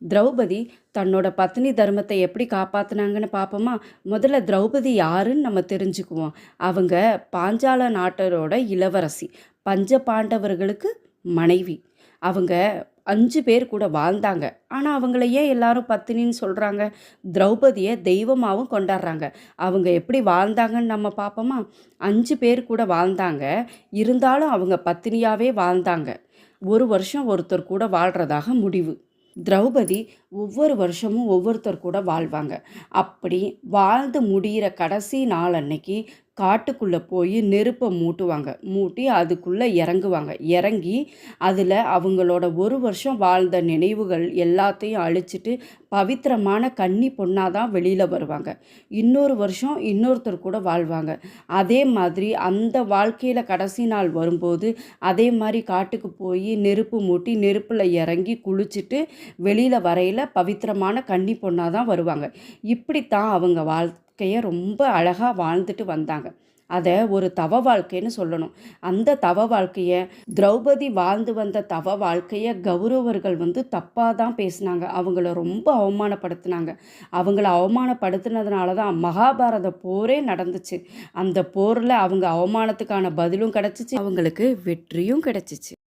திரௌபதி தன்னோட பத்னி தர்மத்தை எப்படி காப்பாத்துனாங்கன்னு பார்ப்போமா? முதல்ல திரௌபதி யாருன்னு நம்ம தெரிஞ்சுக்குவோம். அவங்க பாஞ்சால நாட்டரோட இளவரசி. பஞ்ச பாண்டவர்களுக்கு மனைவி. அவங்க 5 பேர் கூட வாழ்ந்தாங்க. ஆனால் அவங்கள ஏன் எல்லாரும் பத்தினின்னு சொல்கிறாங்க? திரௌபதியை தெய்வமாகவும் கொண்டாடுறாங்க. அவங்க எப்படி வாழ்ந்தாங்கன்னு நம்ம பார்ப்போமா? 5 பேர் கூட வாழ்ந்தாங்க. இருந்தாலும் அவங்க பத்தினியாகவே வாழ்ந்தாங்க. ஒரு வருஷம் ஒருத்தர் கூட வாழ்கிறதாக முடிவு. திரௌபதி ஒவ்வொரு வருஷமும் ஒவ்வொருத்தர் கூட வாழ்வாங்க. அப்படி வாழ்ந்து முடிகிற கடைசி நாள் அன்னைக்கு காட்டுக்குள்ளே போய் நெருப்பை மூட்டுவாங்க. மூட்டி அதுக்குள்ளே இறங்குவாங்க. இறங்கி அதில் அவங்களோட ஒரு வருஷம் வாழ்ந்த நினைவுகள் எல்லாத்தையும் அழிச்சிட்டு பவித்திரமான கன்னி பொண்ணாக தான் வெளியில் வருவாங்க. இன்னொரு வருஷம் இன்னொருத்தர் கூட வாழ்வாங்க. அதே மாதிரி அந்த வாழ்க்கையில் கடைசி நாள் வரும்போது அதே மாதிரி காட்டுக்கு போய் நெருப்பு மூட்டி நெருப்பில் இறங்கி குளிச்சுட்டு வெளியில் வரையில் பவித்திரமான கன்னி பொண்ணாக தான் வருவாங்க. இப்படித்தான் அவங்க வாழ்க்கையை ரொம்ப அழகாக வாழ்ந்துட்டு வந்தாங்க. அதை ஒரு தவ வாழ்க்கைன்னு சொல்லணும். அந்த தவ வாழ்க்கையை திரௌபதி வாழ்ந்து வந்த தவ வாழ்க்கையை கௌரவர்கள் தப்பாக தான் பேசினாங்க. அவங்கள ரொம்ப அவமானப்படுத்தினாங்க. அவங்கள அவமானப்படுத்தினதுனால தான் மகாபாரத போரே நடந்துச்சு. அந்த போரில் அவங்க அவமானத்துக்கான பதிலும் கிடச்சிச்சு, அவங்களுக்கு வெற்றியும் கிடச்சிச்சு.